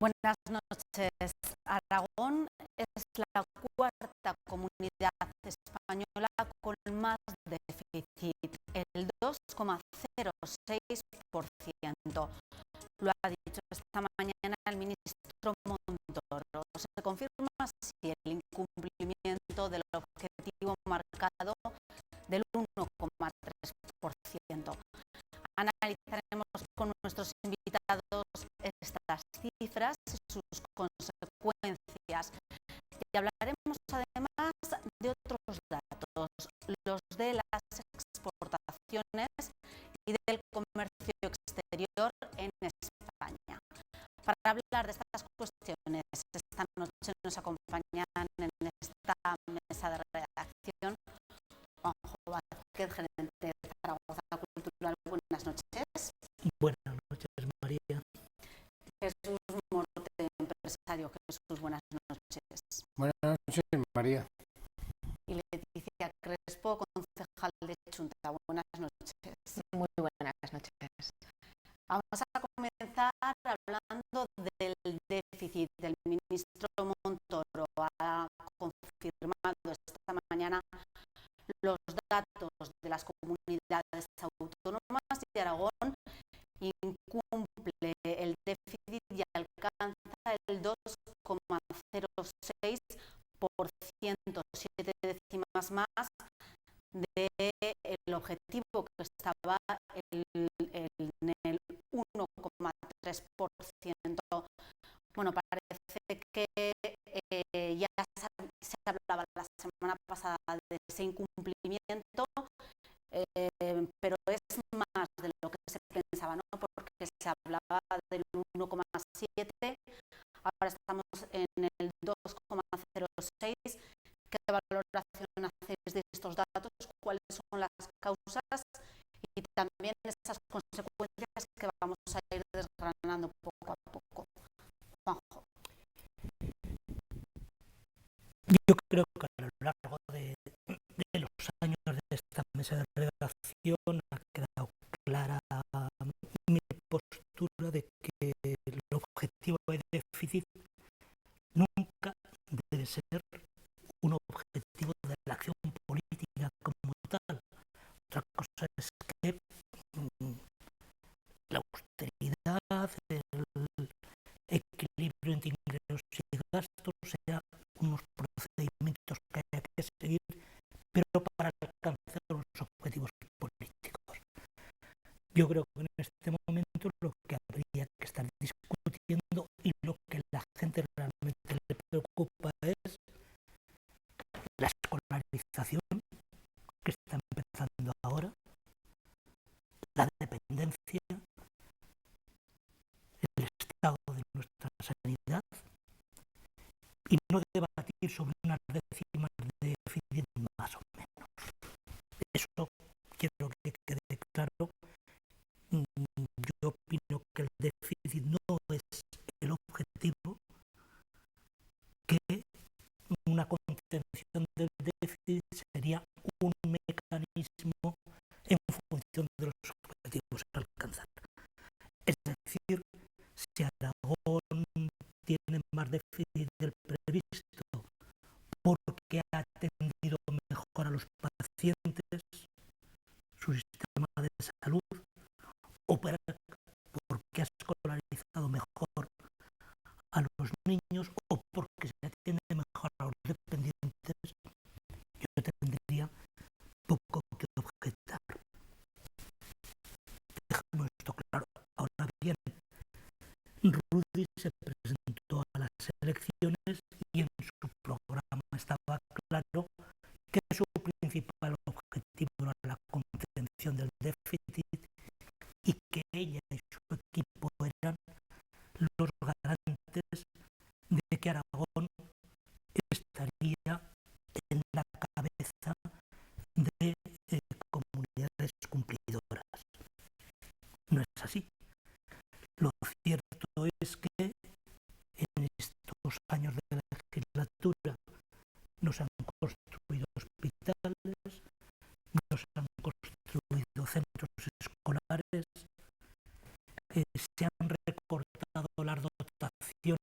Buenas noches. Aragón es la cuarta comunidad española con más déficit, el 2,06%. Lo ha dicho esta mañana el ministro Montoro. Se confirma así el incumplimiento del objetivo marcado del 1,3%. Analizaremos con nuestros invitados estas cifras y sus consecuencias. Y hablaremos además de otros datos, los de las exportaciones y del comercio exterior en España. Para hablar de estas cuestiones, esta noche nos acompañan en esta mesa de redacción Juanjo Vázquez, gerente de Zaragoza Cultural. Buenas noches. Buenas noches, María. Jesús Morte, empresario. Jesús, buenas noches. Buenas noches, María. Y Leticia Crespo, concejal de Chunta. Buenas noches. Muy buenas noches. Vamos a comenzar hablando del déficit. El ministro Montoro ha confirmado esta mañana los datos de las comunidades autónomas y Aragón incumple el déficit y alcanza el 2,06%, 7 décimas más del objetivo que estaba en el 1,3%. Bueno, parece que ya se hablaba la semana pasada de ese incumplimiento, pero es más de lo que se pensaba, ¿no? Porque se hablaba del 1,7, ahora estamos en el 2,06. ¿Qué valoración hacéis de estos datos? ¿Cuáles son las causas? Y también esas consecuencias que vamos a ir desgranando poco a poco. Juanjo. Yo creo que a lo largo de los años de esta mesa de redacción ha quedado clara mi postura de que el objetivo de déficit nunca debe ser un objetivo de la acción política como tal. Otra cosa es que la austeridad, el equilibrio entre ingresos y gastos sea unos procedimientos que haya que seguir, pero para alcanzar los objetivos políticos. Yo creo que en este momento lo que habría que estar discutiendo y lo que la gente realmente le preocupa es la escolarización que está empezando ahora, la dependencia, el estado de nuestra sanidad, y no debatir sobre unas décimas de déficit más o menos. Eso quiero que quede claro. Yo opino que el déficit no es el objetivo, que una contención del déficit sería un mecanismo en función de los objetivos a alcanzar. Es decir, si Aragón tiene más déficit del previsto porque ha atendido mejor a los pacientes, su sistema de salud, o porque ha escolarizado mejor a los niños, o porque se atiende mejor a los dependientes, yo tendría poco que objetar. Dejamos esto claro. Ahora bien, Rudy se presentó a las elecciones y en su programa estaba claro que su principal objetivo era la contención del déficit y que ella y su equipo eran los garantes de que Aragón estaría en la cabeza de comunidades cumplidoras. No es así. Lo cierto es que en estos años de legislatura nos han construido hospitales, nos han construido centros escolares, se han recortado las dotaciones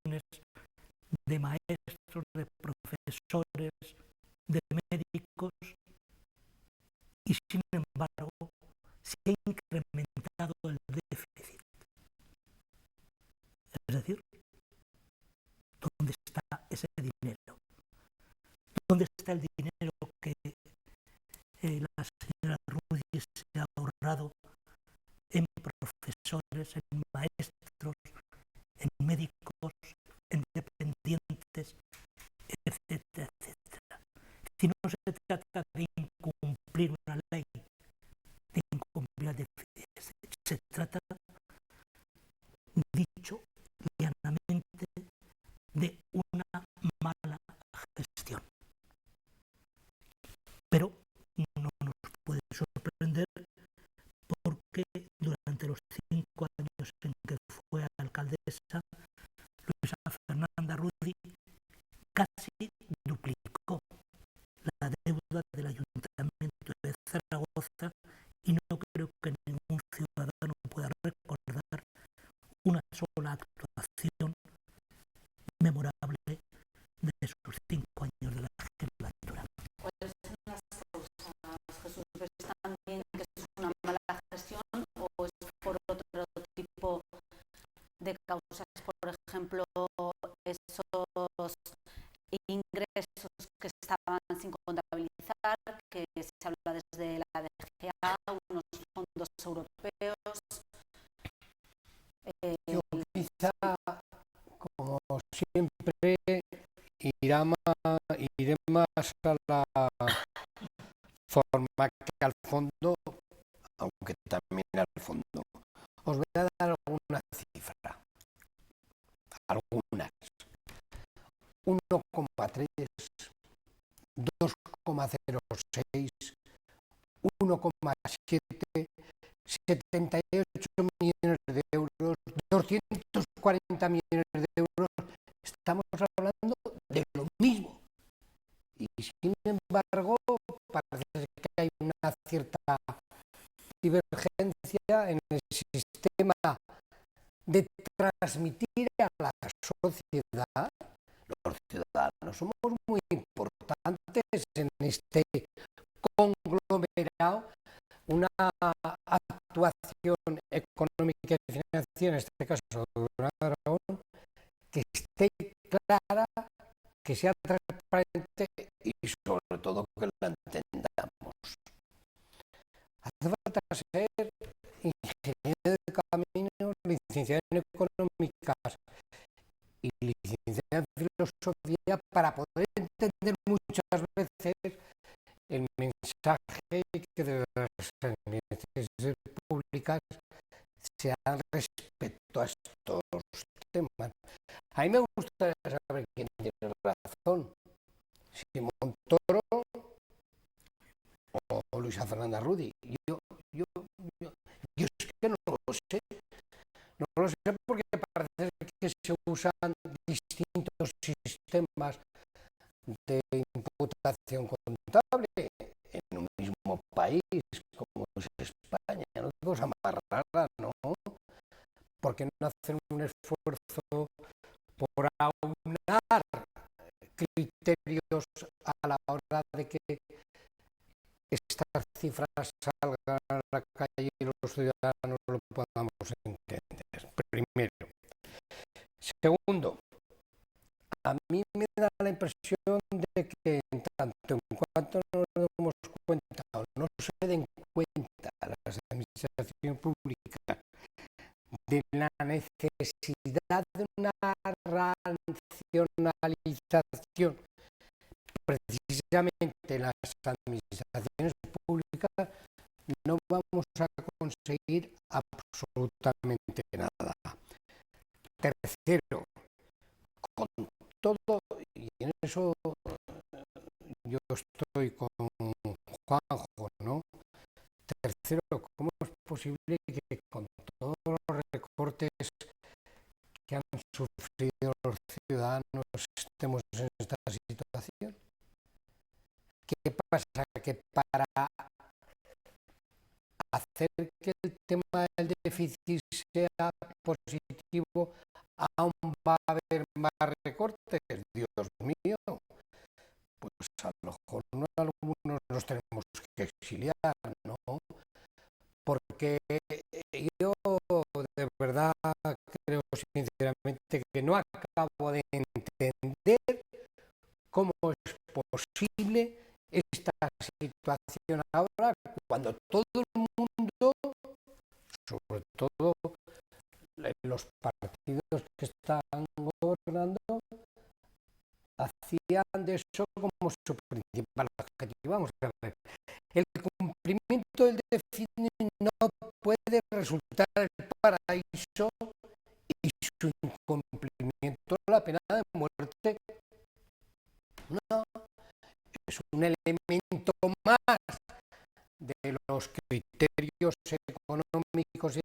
y sin embargo se ha incrementado el déficit. Es decir, ¿dónde está ese dinero? ¿Dónde está el dinero que la señora Rudy se ha ahorrado en profesores, en maestros, en médicos, en dependientes, etcétera, etcétera? Si no se trata de incumplir una ley, de incumplir el déficit, se trata, dicho llanamente, de una mala gestión. Pero no nos puede sorprender porque durante los 5 años en que fue alcaldesa, Luisa Fernanda Rudy casi duplicó la deuda del Ayuntamiento de Zaragoza y no creo que ningún ciudadano pueda recordar una sola actuación memorable de sus 5 años de legislatura. ¿Cuáles son las causas, Jesús? ¿Ves también que es una mala gestión o es por otro tipo de causas? Por ejemplo, esos ingresos que estaban sin contabilizar, que se habla desde la DGA, unos fondos europeos. Yo quizá, como siempre, iré más a la forma que al fondo, aunque también al fondo. Os voy a dar alguna cifra, algunas. 1,3, 2,06, 1,7, 78 millones de euros, 240 millones de euros. Estamos hablando de lo mismo. Y sin embargo, parece que hay una cierta divergencia en el sistema de transmitir a la sociedad. Los ciudadanos somos muy importantes en este conglomerado. Una actuación económica y financiera, en este caso de Aragón, que esté clara, que sea transparente y sobre todo que la entendamos. Hace falta ser ingeniero de caminos, licenciado en económicas y licenciado en filosofía para poder entender muchas veces el mensaje que de las administraciones públicas se da respecto a estos temas. A mí me gustaría saber quién tiene razón, si Montoro o Luisa Fernanda Rudy. Yo es que no lo sé. No lo sé porque parece que se usan distintos sistemas de imputación contable en un mismo país como es España. No es cosa más rara, ¿no? Porque no hacen un esfuerzo por aunar criterios a la hora de que estas cifras salgan a la calle y los ciudadanos lo podamos entender. Primero. Segundo, a mí me da la impresión de que en tanto en cuanto no nos demos cuenta o no se den cuenta las administraciones públicas de la necesidad de una racionalización precisamente en las administraciones públicas, no vamos a conseguir absolutamente nada. Tercero, con todo, y en eso yo estoy con Juanjo, ¿no? Tercero, ¿cómo es posible que con todos los recortes que han sufrido los ciudadanos estemos en esta situación? ¿Qué pasa? Que para hacer que el tema del déficit sea positivo aún va a haber más recortes. Dios mío, pues a lo mejor algunos nos tenemos que exiliar, ¿no? Porque yo de verdad creo sinceramente que no acabo de entender cómo es posible esta situación ahora cuando todo el mundo, sobre todo los partidos que están gobernando, hacían de eso como su principal objetivo. Vamos a ver, el cumplimiento del déficit no puede resultar el paraíso y su incumplimiento la pena de muerte. No, es un elemento más de los criterios económicos y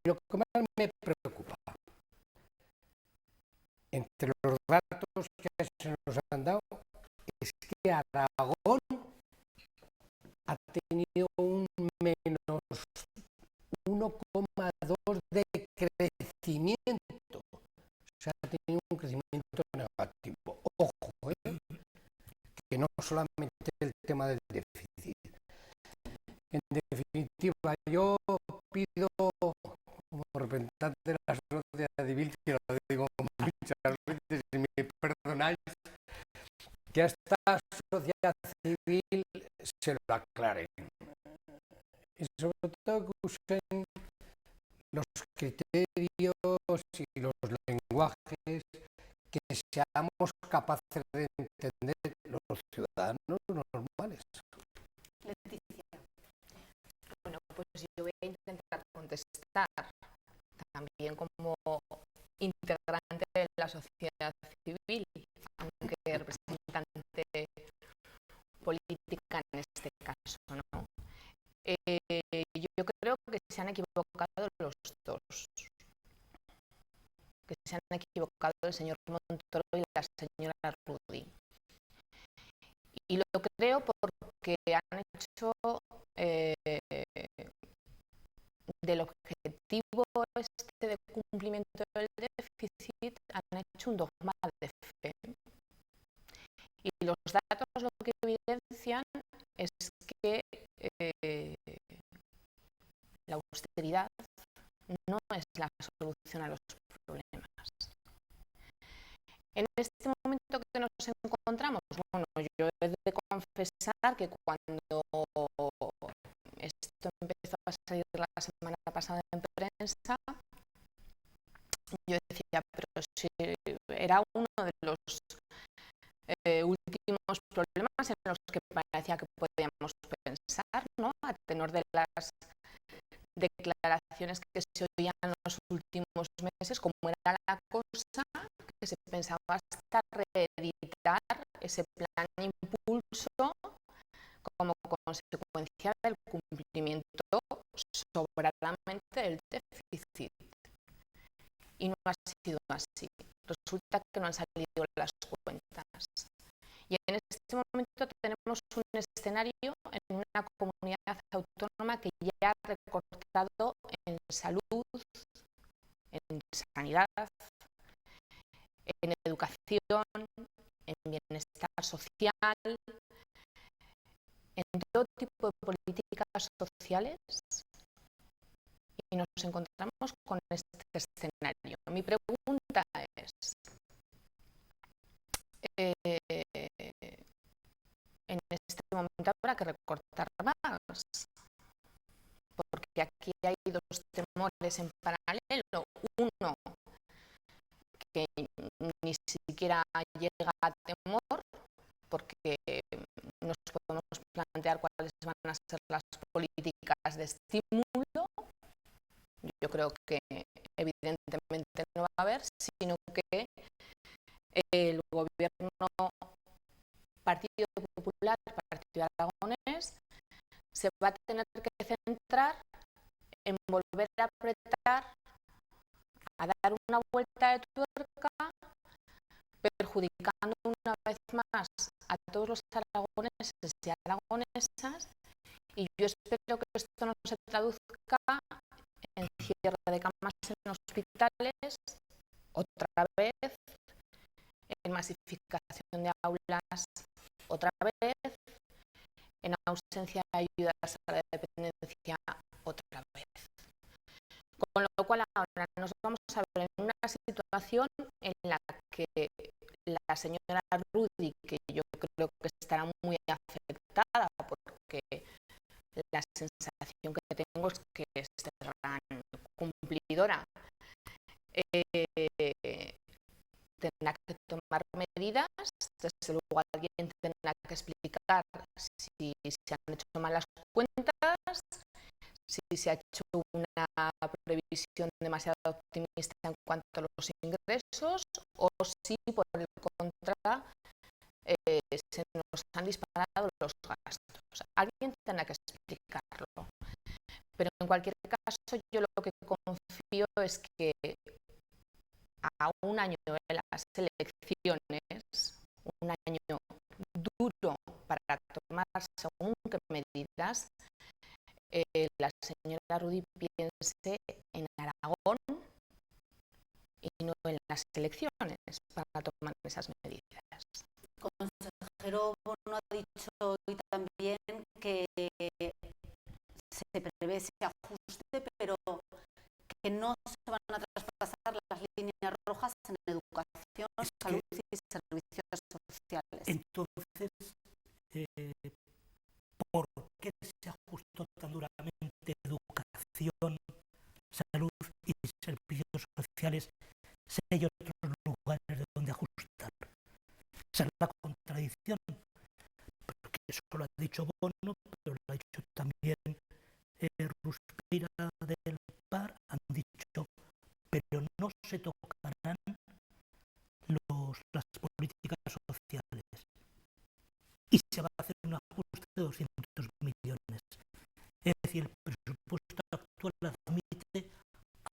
lo que más me preocupa, entre los datos que se nos han dado, es que Aragón ha tenido un menos 1,2 de crecimiento, o sea, ha tenido un crecimiento negativo. Ojo, que no solamente el tema del déficit. En definitiva, yo pido, como representante de la sociedad civil, que lo digo muchas veces, si me perdonáis, que a esta sociedad civil se lo aclaren. Y sobre todo que usen los criterios y los lenguajes que seamos capaces de entender los ciudadanos normales. Leticia. Bueno, pues yo voy a intentar contestar también como integrante de la sociedad civil, aunque representante política en este caso, ¿no? Yo creo que se han equivocado los dos, que se han equivocado el señor Montoro y la señora Rudy. Y lo creo porque han hecho del objetivo este de cumplimiento del déficit, han hecho un dogma de fe. Y los datos lo que evidencian es que la austeridad no es la solución a los problemas. En este momento que nos encontramos, bueno, yo he de confesar que cuando esto empezó a salir la semana pasada en prensa, yo decía, pero si era uno de los últimos problemas en los que parecía que podíamos pensar, ¿no? A tenor de las declaraciones que se oían en los últimos meses, como era la cosa, que se pensaba hasta reeditar ese plan impulso como consecuencia del cumplimiento sobradamente del déficit. Y no ha sido así. Resulta que no han salido las cuentas. Y en este momento tenemos un escenario en una comunidad autónoma que ya ha recortado en salud, en sanidad, en educación, en bienestar social, en todo tipo de políticas sociales, y nos encontramos con este escenario. Mi pregunta es, en este momento habrá que recortar más, porque aquí hay dos temores en paralelo. Uno, que ni siquiera llega a temor, porque nos podemos plantear cuáles van a ser las políticas de estímulo. Yo creo que evidentemente no va a haber, sino que el gobierno Partido Popular, Partido Aragonés, se va a tener que centrar en volver a apretar, a dar una vuelta de tuerca, perjudicando una vez más a todos los aragoneses y aragonesas, y yo espero que esto no se traduzca en cierre de camas en hospitales, otra vez, en masificación de aulas, otra vez, en ausencia de ayudas a la dependencia otra vez. Con lo cual ahora nos vamos a ver en una situación en la que la señora Rudy, que yo creo que estará muy afectada porque la sensación que tengo es que es gran cumplidora, tendrá que tomar medidas. Desde luego alguien tendrá que explicar si se han hecho mal las cuentas, si se ha hecho una previsión demasiado optimista en cuanto a los ingresos o si por el contrario se nos han disparado los gastos. Alguien tendrá que explicarlo. Pero en cualquier caso yo lo que confío es que a un año de las elecciones, un año duro para tomar según qué medidas, la señora Rudy piense en Aragón y no en las elecciones para tomar esas medidas. El consejero Bono ha dicho hoy también que se prevé ese ajuste, pero que no se van a traspasar las líneas rojas en educación, salud y servicios sociales. Entonces, ¿por qué se ajustó tan duramente educación, salud y servicios sociales si hay otros lugares de donde ajustar? Esa es la contradicción, porque eso lo ha dicho Bono, pero lo ha dicho también Ruspira del PAR, han dicho, pero no se tocarán las políticas sociales. Y se va a hacer un ajuste de 200 millones. Es decir, el presupuesto actual admite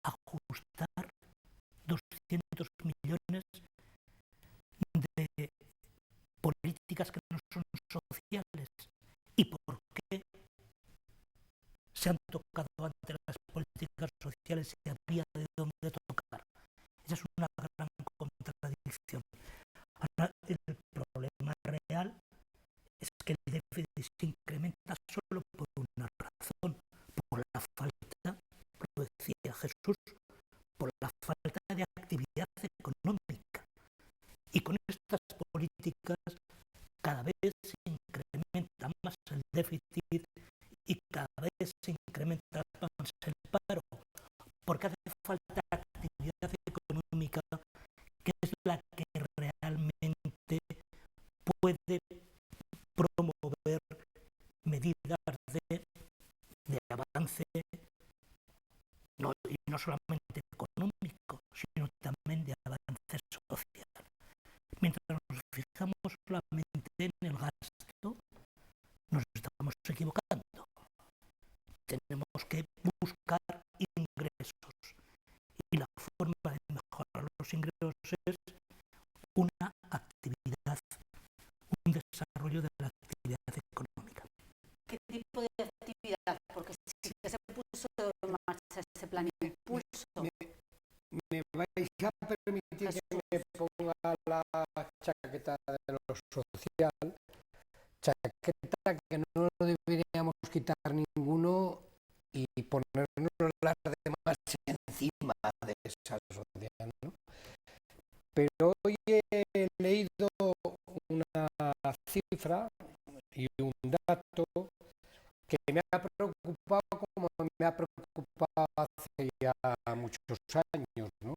ajustar 200 millones de políticas que no son sociales. ¿Y por qué se han tocado antes las políticas sociales y había de dónde tocar? Esa es una gran contradicción. Ahora, el problema real es que el déficit se incrementa solo por una razón, por la falta, lo decía Jesús, por la falta de actividad económica. Y con estas políticas cada vez se incrementa más el déficit y cada vez se incrementa más el paro, porque hace falta actividad económica, que es la que realmente puede promover medidas de avance, y no solamente económico, sino también de avance social. Mientras nos fijamos solamente en el gasto, nos estamos equivocando. Tenemos que buscar ingresos, y la forma de mejorar los ingresos es una actividad, un desarrollo de la actividad económica. ¿Qué tipo de actividad? Porque sí que se puso en marcha ese plan de impulso. Me vais a permitir que me ponga la chaqueta de lo social, chaqueta que no deberíamos quitar ninguno y ponernos las demás encima de esa social, ¿no? Pero hoy he leído una cifra y un dato que me ha preocupado como me ha preocupado hace ya muchos años, ¿no?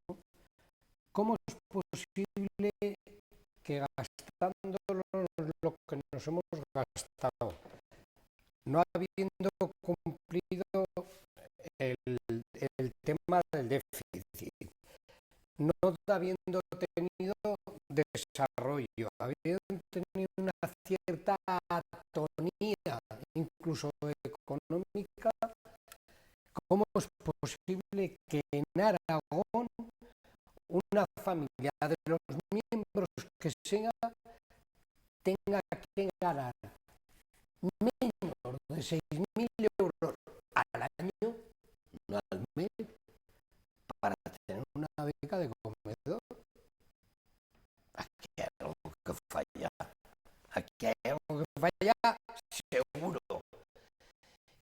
¿Cómo es posible que gastando lo que nos hemos gastado, no habiendo cumplido el tema del déficit, no habiendo tenido desarrollo, habiendo tenido una cierta atonía, incluso económica, cómo es posible que en Aragón una familia de los miembros que sea tenga que ganar menos de 6.000 euros al año, no al mes, para tener una beca de comedor? Aquí hay algo que falla. Aquí hay algo que falla, seguro.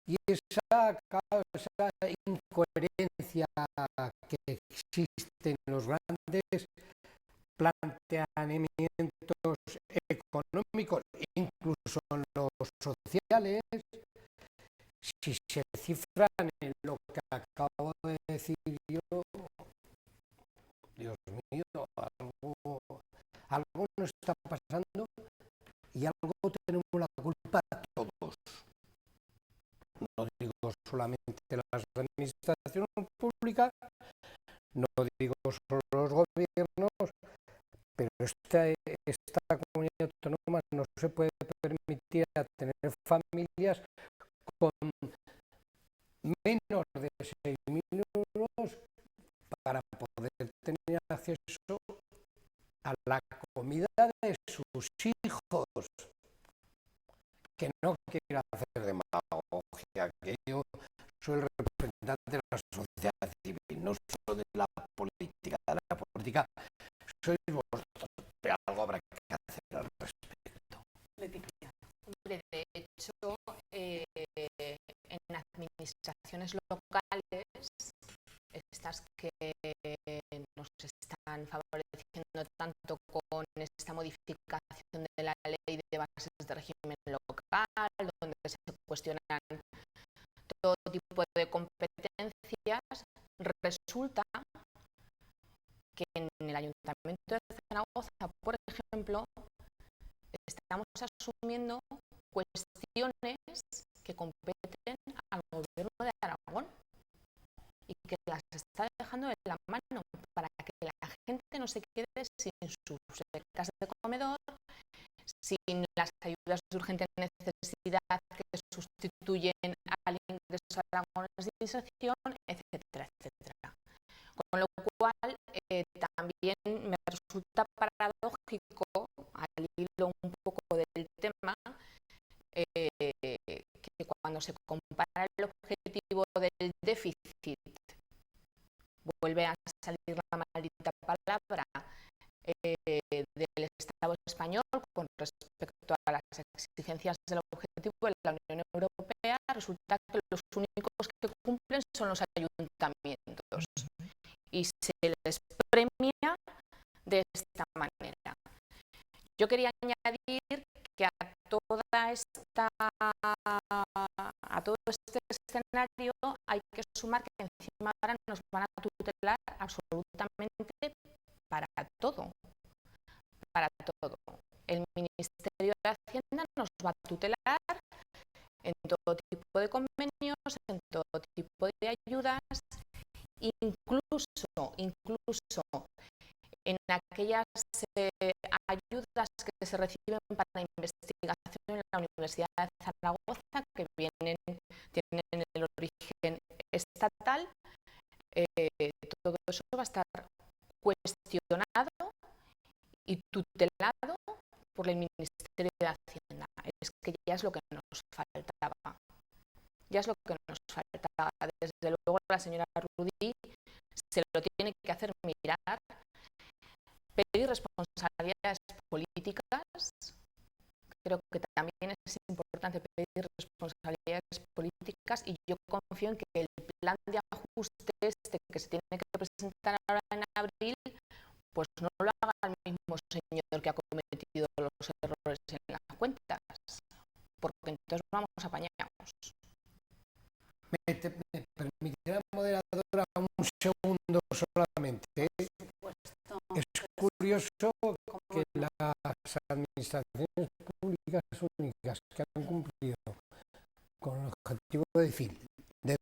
Y esa incoherencia que existe en los grandes planteamientos económicos, incluso en los sociales, si se cifran en lo que acabo de decir yo, Dios mío, algo nos está pasando y algo tenemos la culpa todos. No digo solamente las administraciones públicas, no digo solo los gobiernos, pero esta comunidad autónoma no se puede permitir a tener familias con menos de 6.000 euros para poder tener acceso a la comida de sus hijos. Que no quiero hacer demagogia, que yo soy el representante de la sociedad civil, no solo de la política. Sois vosotros, pero algo habrá que hacer al respecto. Leticia. Hombre, de hecho, en administraciones locales, estas que nos están favoreciendo tanto con esta modificación de la ley de bases de régimen local, donde se cuestionan todo tipo de competencias, resulta que en el Ayuntamiento de Zaragoza, por ejemplo, estamos asumiendo cuestiones que competen al Gobierno de Aragón y que las está dejando de la mano para que la gente no se quede sin sus becas de comedor, sin las ayudas de urgente necesidad que sustituyen al ingreso a Aragones de inserción, etcétera, etcétera. Con lo cual, también me resulta paradójico, al hilo un poco del tema, que cuando se compara el objetivo del déficit, vuelve a salir la maldita palabra del Estado español con respecto a las exigencias del objetivo de la Unión Europea, resulta que los únicos que cumplen son los ayuntamientos y se les premia de esta manera. Yo quería añadir que a todo este escenario hay que sumar que encima ahora nos van a tutelar absolutamente para todo. El Ministerio de Hacienda nos va a tutelar en todo tipo de convenios, en todo tipo de ayudas, incluso en aquellas ayudas que se reciben para investigación en la Universidad de Zaragoza, que tienen el origen estatal, todo eso va a estar cuestionado y tutelado por el Ministerio de Hacienda. Es que ya es lo que nos faltaba. Desde luego la señora Rudy se lo tiene que hacer mirar, pedir responsabilidades políticas. Creo que también es importante pedir responsabilidades políticas y yo confío en que el plan de ajuste que se tiene que presentar ahora en abril, pues no lo haga el mismo señor que ha cometido los errores en las cuentas, porque entonces vamos apañados. ¿Me permitirá, moderadora, un segundo solamente? Es curioso que las administraciones públicas únicas que han cumplido con el objetivo de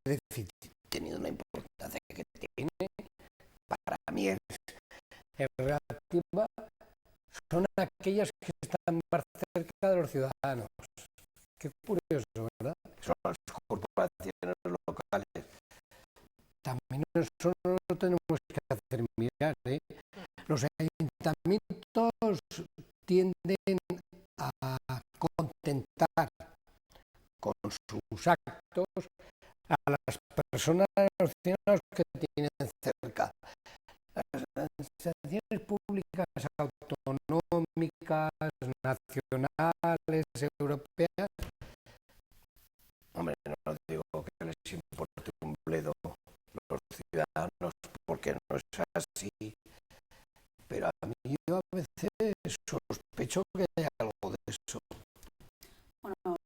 déficit, teniendo la importancia que tiene, para mí es relativa, son aquellas que están más cerca de los ciudadanos. Qué curioso, ¿verdad? Son las corporaciones locales. También eso lo tenemos que hacer mirar, ¿eh? Los ayuntamientos tienden a contentar con sus actos a las personas, a los ciudadanos que tienen cerca. Las administraciones públicas autonómicas, nacionales, europeas, hombre, no lo digo ciudadanos, porque no es así. Pero a mí yo a veces sospecho que hay algo de eso. Bueno,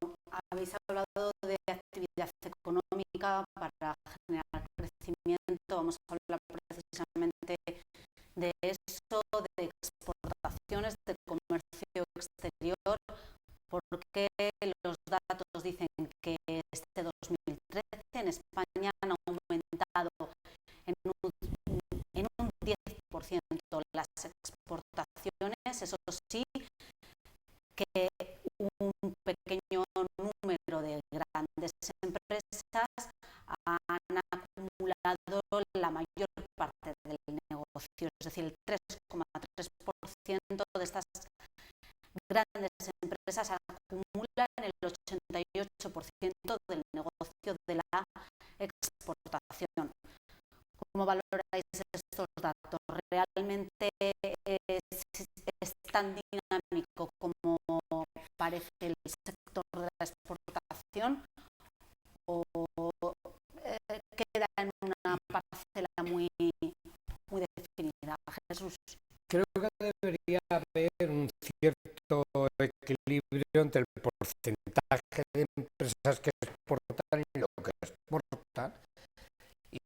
habéis hablado de actividad económica para generar crecimiento. Vamos a hablar precisamente de eso, de exportaciones, de comercio exterior, porque los datos dicen que este 2013 en España han aumentado en un 10% las exportaciones. Eso sí, que un pequeño número de grandes empresas han acumulado la mayor parte del negocio, es decir, el 3,3% de estas grandes empresas acumulan el 88% del negocio de la exportación. ¿Cómo valoráis estos datos? ¿Realmente es tan dinámico como parece el sector de la exportación o queda en una parcela muy definida? Jesús. Creo que debería haber un cierto equilibrio entre el porcentaje de empresas que exportan y lo que exportan.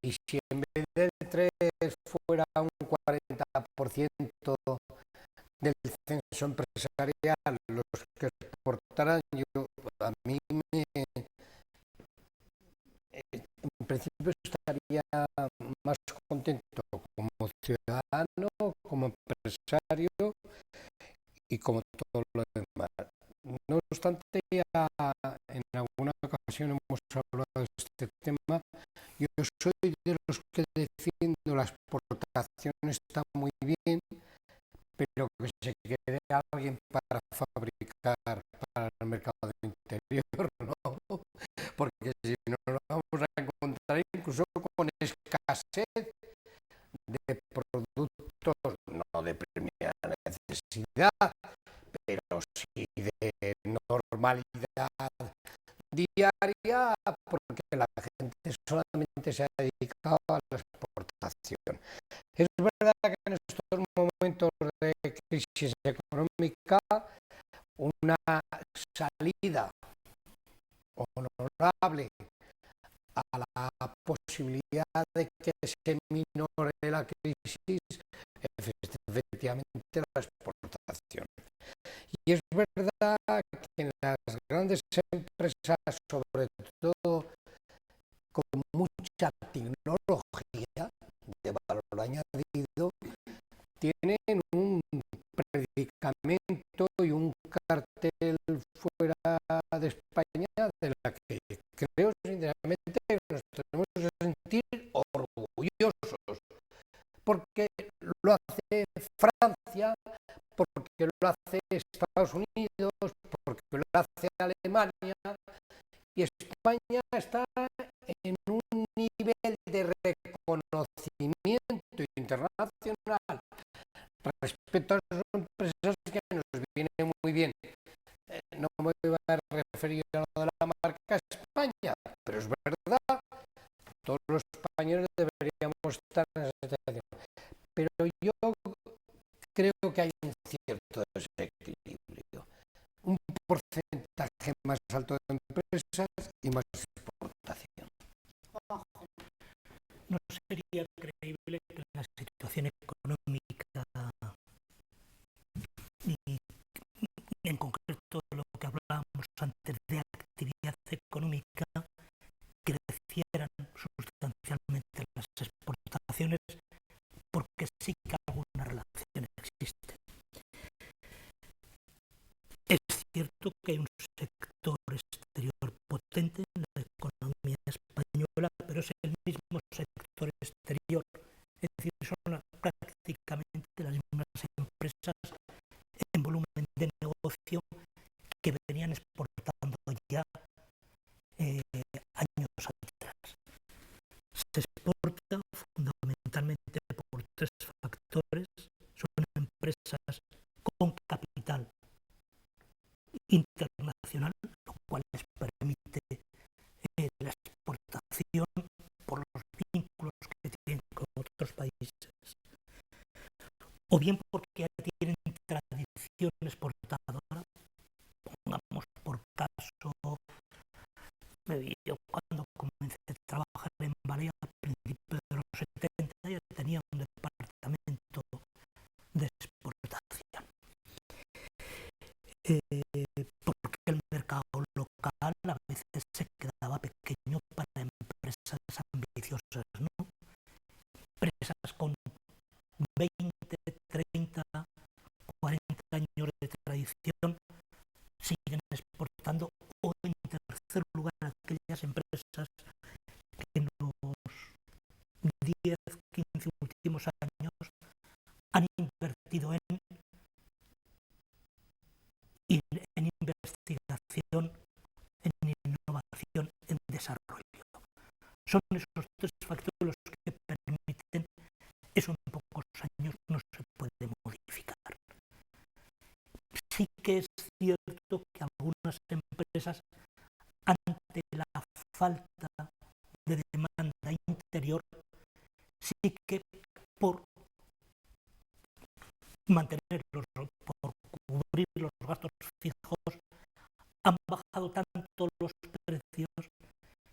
Y si en vez de 3 fuera un 40% del censo empresarial los que exportaran, a mí en principio estaría más contento como ciudadano, como empresario y como todo lo demás. No obstante, ya en alguna ocasión hemos hablado de este tema. Yo soy de los que defiendo la exportación, está muy bien, pero que se quede alguien para fabricar para el mercado interior, ¿no? Porque si no nos vamos a encontrar incluso con escasez de productos, no de primera necesidad, pero sí de normalidad diaria, porque la gente solamente se ha dedicado a la exportación. Es verdad que en estos momentos de crisis económica una salida honorable a la posibilidad de que se minore la crisis, efectivamente la exportación. Y es verdad que en las grandes empresas, sobre todo con mucha tecnología de valor añadido, tienen un predicamento y un cartel fuera de España de la que creo sinceramente que nos tenemos que sentir orgullosos, porque lo hace Francia, porque lo hace Estados Unidos, porque lo hace Alemania, y España está en un nivel de reconocimiento internacional respecto a esas empresas que nos viene muy bien. No me voy a referir a lo de la marca España, pero es verdad, todos los españoles deberíamos estar en esa situación. Pero yo creo que hay un cierto desequilibrio, un porcentaje más alto de empresas y más exportación. No sería creíble que la situación económica y en concreto lo que hablábamos antes de actividad económica crecieran sustancialmente las exportaciones, porque sí que alguna relación existe. Es cierto que hay un sector exterior potente en la economía española, pero es el mismo sector exterior, es decir, son prácticamente las mismas empresas en volumen de negocio que venían exportando ya años atrás. Se exporta fundamentalmente por 3 factores. Son empresas con capital internacional, lo cual les permite la exportación por los vínculos que tienen tradición exportadora. Pongamos por caso, yo cuando comencé a trabajar en Baleares a principios de los 70 ya tenía un departamento de exportación. Porque el mercado local a veces se quedaba pequeño para empresas ambiciosas, ¿no? Empresas con 20, 30, 40 años de tradición siguen exportando, o en tercer lugar aquellas empresas que en los 10, 15 últimos años han invertido en investigación, en innovación, en desarrollo. Son esos tres factores los que permiten eso. En pocos años no se puede modificar. Sí que es cierto que algunas empresas, ante la falta de demanda interior, sí que por cubrir los gastos fijos, han bajado tanto los precios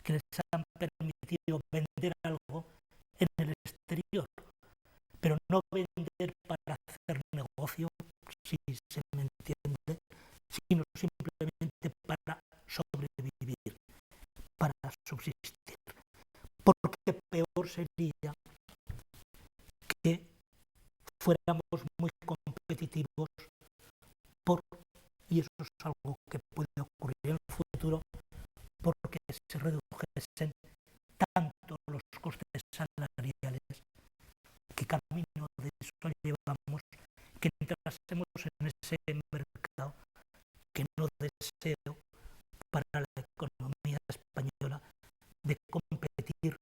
que les han permitido vender algo en el exterior, pero no vender para hacer negocio, si se me entiende, sino simplemente para sobrevivir, para subsistir. Porque peor sería que fuéramos muy competitivos y eso es algo que puede ocurrir en el futuro, porque se redujesen tanto los costes salariales, que camino de eso llevamos, que entrásemos en ese mercado que no deseo para la economía española, de competir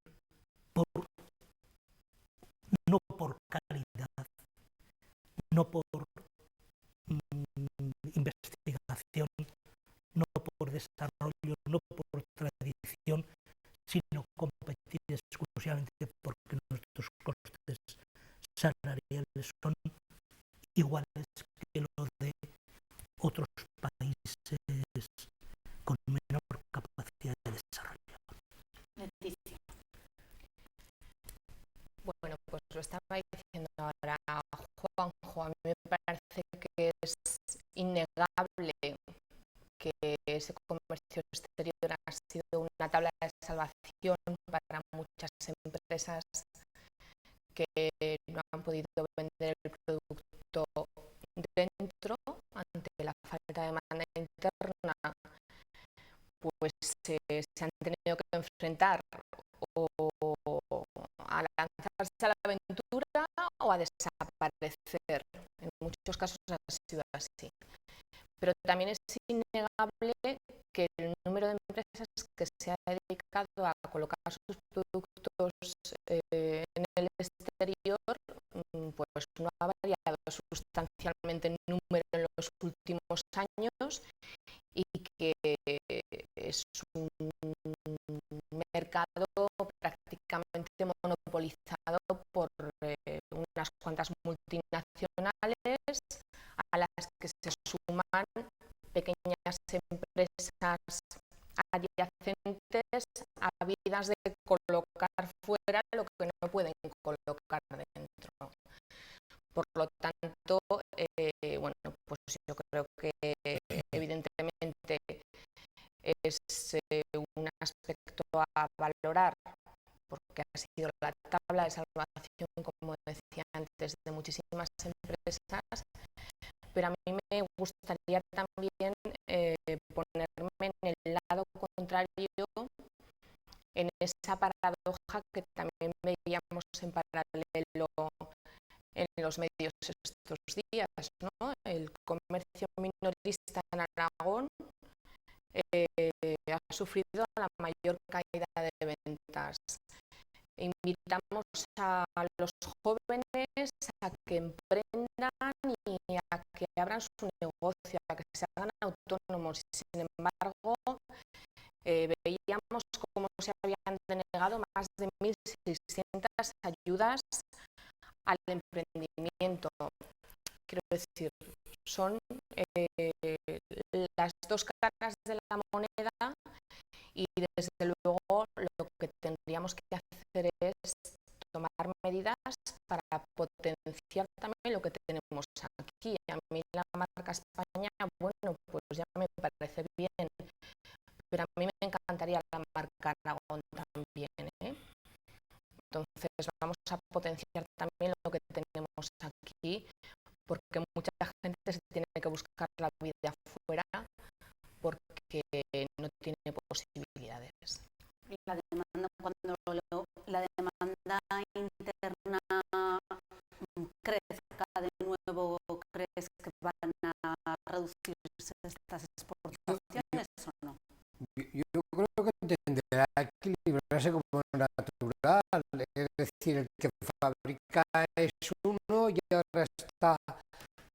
no por calidad, no por investigación, no por desarrollo, no por tradición, sino competir exclusivamente porque nuestros costes salariales son iguales que los de otros países con menor capacidad de desarrollo. Leticia. Bueno, pues lo estaba diciendo ahora Juanjo. A mí me parece que es innegable que ese comercio exterior ha sido una tabla de salvación para muchas empresas que no han podido vender el producto dentro ante la falta de demanda interna, pues se han tenido que enfrentar o a lanzarse a la aventura o a desaparecer. En muchos casos ha sido así. Pero también es innegable que el número de empresas que se ha dedicado a colocar sus productos en el exterior, pues no ha variado sustancialmente en número en los últimos años, y que es un mercado prácticamente monopolizado por unas cuantas multinacionales, a las que se suman pequeñas empresas adyacentes ávidas de colocar fuera lo que no pueden colocar dentro. Por lo tanto, bueno, pues yo creo que evidentemente es un aspecto a valorar, porque ha sido la tabla de salvación, como decía antes, de muchísimas empresas, pero a mí me gustaría también ponerme en el lado contrario, en esa paradoja que también veíamos en paralelo en los medios estos días, ¿no? El comercio minorista en Aragón ha sufrido la mayor caída de ventas. Invitamos a los jóvenes a que emprendan y a que abran su negocio, a que se hagan autónomos. Sin embargo, veíamos cómo se habían denegado más de 1.600 ayudas al emprendimiento. Quiero decir, son dos caras de la moneda y desde luego lo que tendríamos que hacer es tomar medidas para potenciar también lo que tenemos aquí. A mí la marca España, bueno, pues ya me parece bien, pero a mí me encantaría la marca Aragón también, ¿eh? Entonces vamos a potenciar también lo que tenemos aquí, porque mucha gente se tiene que buscar la vida afuera porque no tiene posibilidades. La demanda, la demanda interna crezca de nuevo, ¿crees que van a reducirse estas exportaciones o no? Yo creo que tenderá a equilibrarse como natural, es decir, el que fabrica es uno y ahora está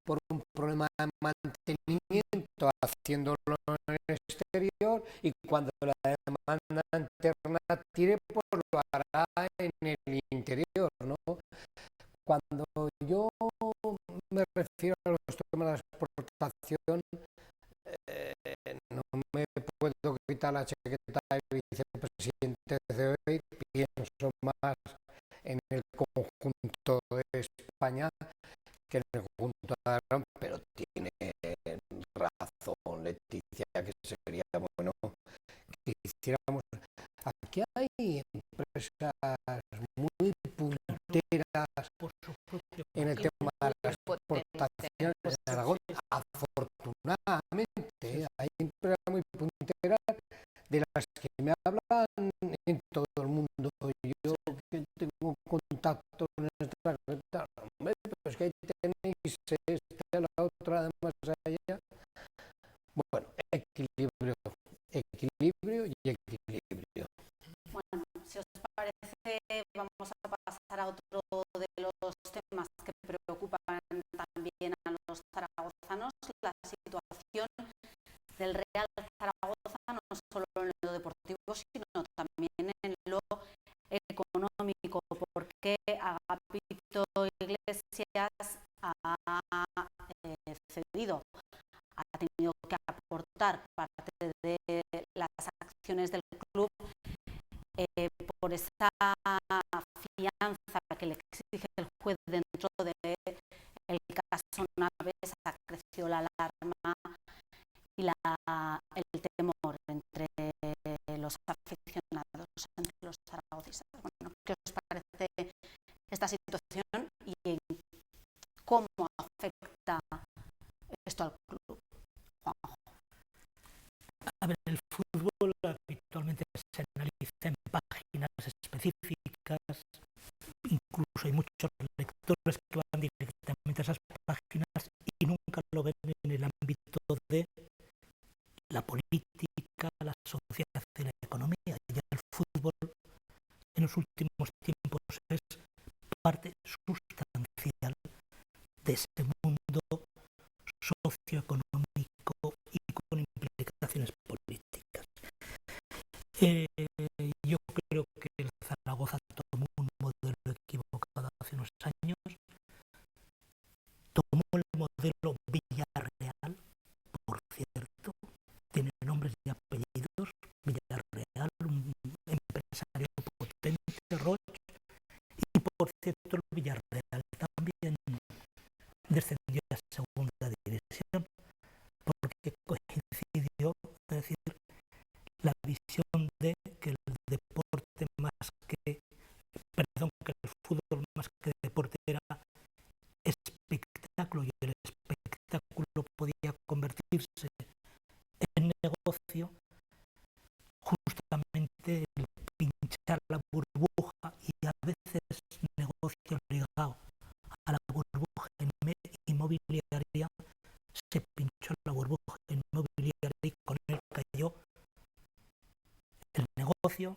por un problema de mantenimiento haciéndolo en el exterior, y cuando la demanda interna tire, pues lo hará en el interior, ¿no? Cuando yo me refiero a los temas de la exportación, no me puedo quitar la chaqueta de vicepresidente de hoy, pienso más en el conjunto de España que en el conjunto de Aragón, pero tiene razón Leticia, que sería bueno que hiciéramos. Aquí hay empresas muy punteras en el tema de las exportaciones de Aragón. Afortunadamente, hay empresas muy punteras de las que me hablan en todo el mundo. Yo que tengo contacto en esta carreta, hombre, pues que ahí tenéis esta, la otra, además allá. Bueno, equilibrio y equilibrio. Bueno, si os parece, vamos a pasar a otro de los temas que preocupan también a los zaragozanos, la situación del Real Zaragoza, no solo en lo deportivo, sino también en lo económico, porque Agapito Iglesias ha cedido, ha tenido que aportar parte de las acciones del club por esa fianza que le exige el juez dentro del caso Naves. Ha crecido la alarma y el temor entre los aficionados, entre los zaragocistas. Bueno, ¿qué os parece esta situación y cómo afecta esto al club? Juanjo. A ver, el fútbol habitualmente se analiza en páginas específicas, incluso hay muchos lectores que van directamente a esas páginas y nunca lo ven en el ámbito de la política, la sociedad y la economía. Y el fútbol en los últimos tiempos es parte sustancial de ese mundo socioeconómico y con implicaciones políticas. Yo creo que el Zaragoza tomó un modelo equivocado hace unos años, tomó el modelo Villarreal, por cierto, tiene nombres y apellidos, Villarreal, un empresario potente, Roche, y por cierto el Villarreal también descendió a segunda división, porque coincidió, es decir, la visión de que el deporte que el fútbol más que deporte era espectáculo, y el espectáculo podía convertirse en negocio. Justamente el pinchar la burbuja, y a veces negocio ligado a la burbuja inmobiliaria, se pinchó la burbuja inmobiliaria y con él cayó el negocio,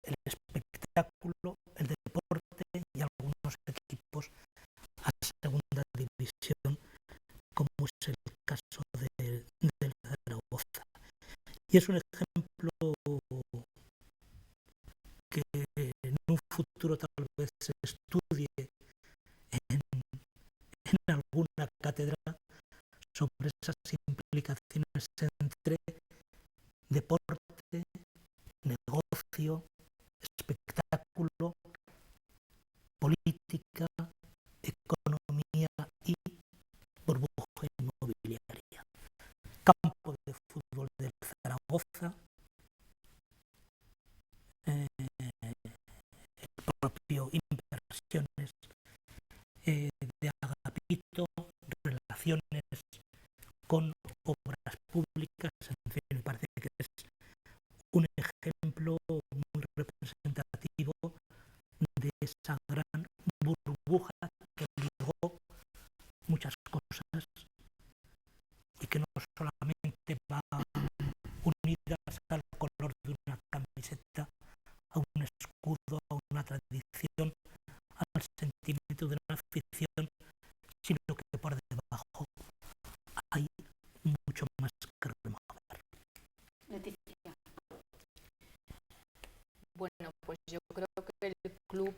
el espectáculo, el deporte y algunos equipos a segunda división, como es el caso del Zaragoza. Y es un ejemplo que en un futuro tal vez se estudie en alguna cátedra sobre esas implicaciones entre ocio, espectáculo, política, economía y burbuja inmobiliaria. Campo de fútbol del Zaragoza, el propio inversiones de Agapito, relaciones con obras públicas, en fin, me parece que es un ejemplo muy representativo de esa gran burbuja que ligó muchas cosas y que no solamente va unidas al color de una camiseta, a un escudo, a una tradición, al sentimiento de una afición, sino que por debajo hay mucho más que remover. Leticia. Bueno, pues yo creo que el club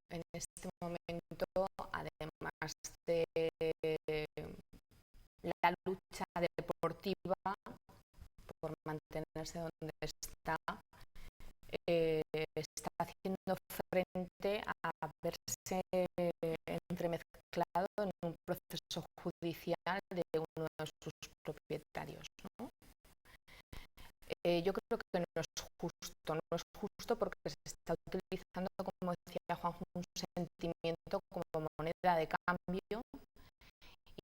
en este momento, además de la lucha deportiva por mantenerse donde está haciendo frente a verse entremezclado en un proceso judicial de uno de sus propietarios, ¿no? Yo creo que no es justo porque se está utilizando, como decía Juanjo, un sentimiento como moneda de cambio,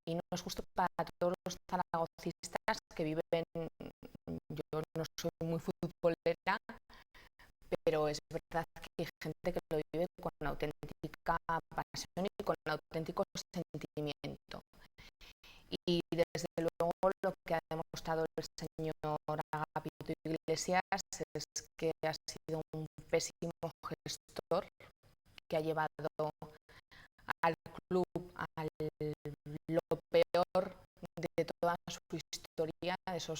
y no es justo para todos los zaragocistas que viven. Yo no soy muy futbolera, pero es verdad que hay gente que lo vive con auténtica pasión y con auténtico sentimiento. Y desde luego lo que ha demostrado el señor Agapito Iglesias es que ha sido un pésimo gestor, que ha llevado al club a lo peor de toda su historia, de esos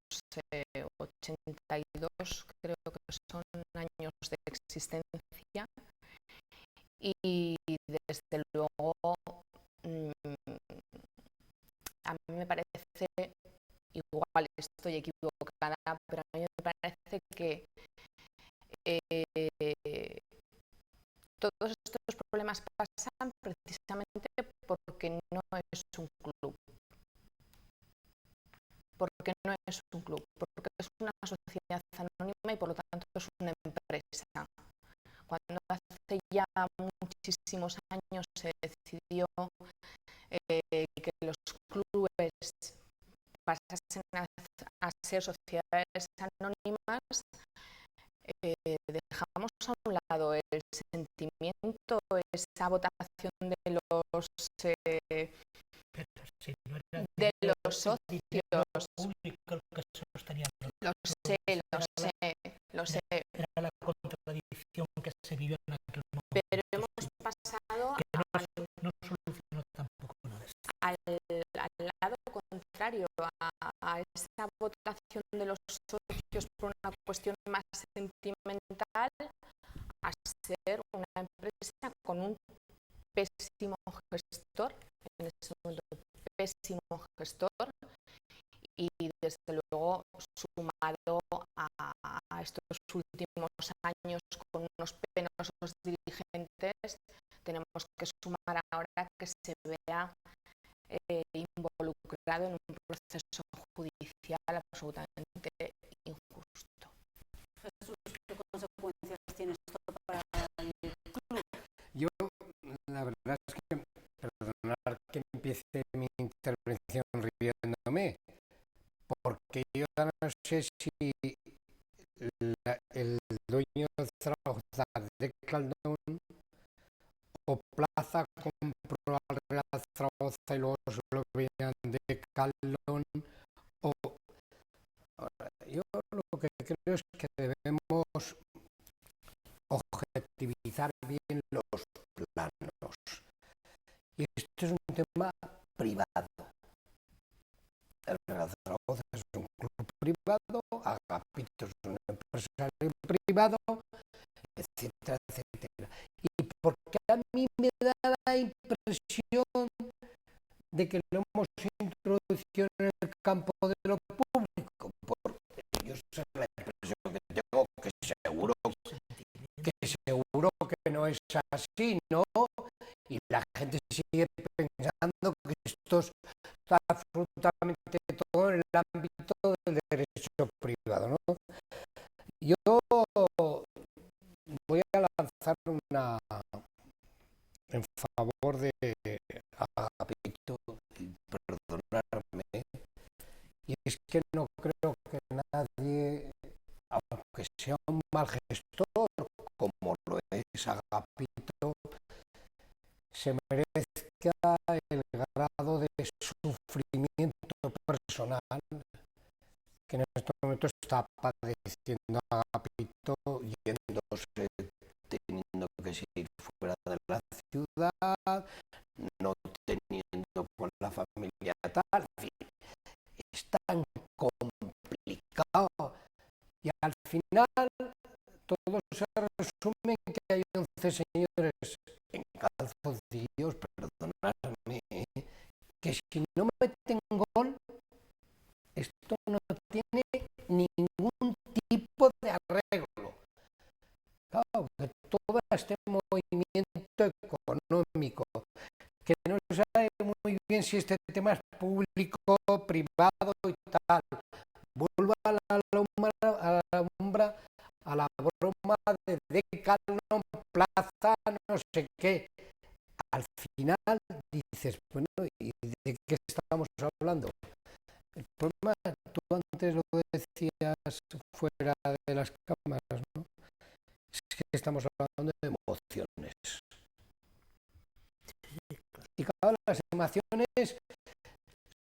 82, creo que son, años de existencia. Y desde luego a mí me parece, igual estoy equivocada, pero a mí me parece que todos estos problemas pasan precisamente porque no es un club. Porque no es un club, porque es una sociedad anónima y por lo tanto es una empresa. Cuando hace ya muchísimos años se decidió que los clubes pasasen a ser sociedades anónimas, dejamos a un lado el sentimiento, esa votación de los socios. Lo sé. Era la contradicción que se vivió en aquel momento. Pero hemos pasado que no solucionó tampoco nada. Al lado contrario, a esa votación de los socios por una cuestión más sentimental, a ser una empresa con un pésimo gestor, en ese momento pésimo gestor, y desde luego sumado a estos últimos años con unos penosos dirigentes, tenemos que sumar ahora que se vea involucrado en un proceso judicial absolutamente injusto. Jesús, ¿qué consecuencias tiene esto para el club? Yo, la verdad es que, perdonar que empiece mi intervención riéndome, porque yo no sé si el dueño de Zaragoza de Caldón o Plaza compró al Real Zaragoza y luego se lo venían de Caldón, o yo lo que creo es que debemos objetivizar bien los planos. Y esto es un tema privado. El Real Zaragoza es un club privado, Agapito es un empresario privado, etcétera, etcétera. Y porque a mí me da la impresión de que lo hemos introducido en el campo de lo público, porque yo sé la impresión que tengo, que seguro que seguro que no es así, ¿no? Y la gente sigue pensando que esto está absolutamente todo en el ámbito del derecho privado, ¿no? Yo voy a lanzar una en favor de Agapito, y perdonarme, y es que no creo que nadie, aunque sea un mal gestor, como lo es Agapito, se merezca el grado de sufrimiento personal que en este momento está padeciendo Agapito, yéndose, teniendo que seguir fuera de la ciudad, no teniendo con la familia tal, en fin, es tan complicado y al final todo se resume en que hay 11 señores en calzoncillos, perdonadme, que si no meten gol, esto no tiene ningún tipo de arreglo. Claro, que todo este movimiento económico, que no se sabe muy bien si este tema es público, privado y tal, vuelva a la sombra, a la broma de Decathlon, Plaza, no sé qué. Al final dices, bueno, ¿y de qué estamos hablando? El problema, tú antes lo decías fuera de las cámaras, ¿no? Es que estamos hablando de emociones. Y claro, las emociones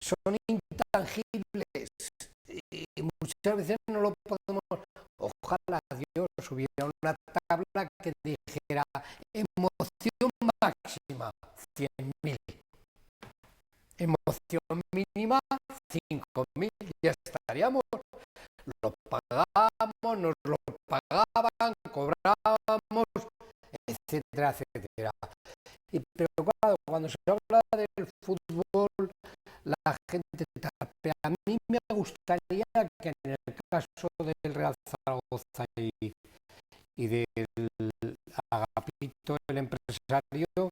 son intangibles y muchas veces no lo podemos. Ojalá Dios hubiera una tabla que dijera emoción máxima 100.000, emoción mínima 5.000, ya estaríamos. Lo pagamos, nos lo pagaban, cobrábamos, etcétera, etcétera. Pero claro, cuando se habla del fútbol, la gente tal. Pero a mí me gustaría que en el caso del Real Zaragoza y del Agapito, el empresario,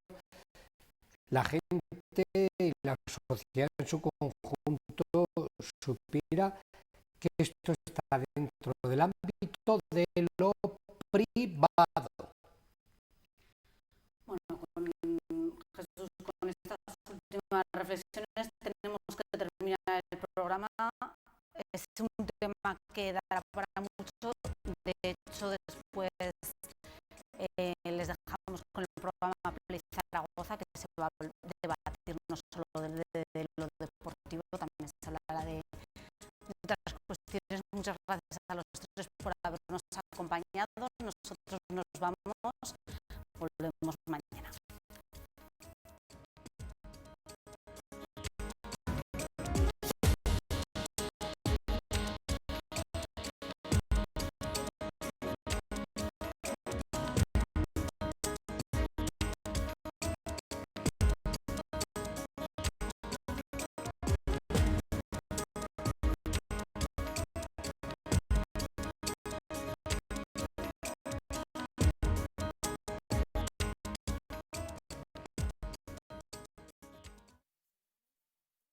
la gente y la sociedad en su conjunto supiera que esto está dentro del ámbito de lo privado. Bueno, con Jesús, con estas últimas reflexiones tenemos que terminar el programa. Es un tema que dará para mucho. De hecho, después les dejamos con el programa Play Zaragoza, que se va a debatir no solo de lo deportivo, también se hablará de otras cuestiones. Muchas gracias a los tres por habernos acompañado. Nosotros nos vamos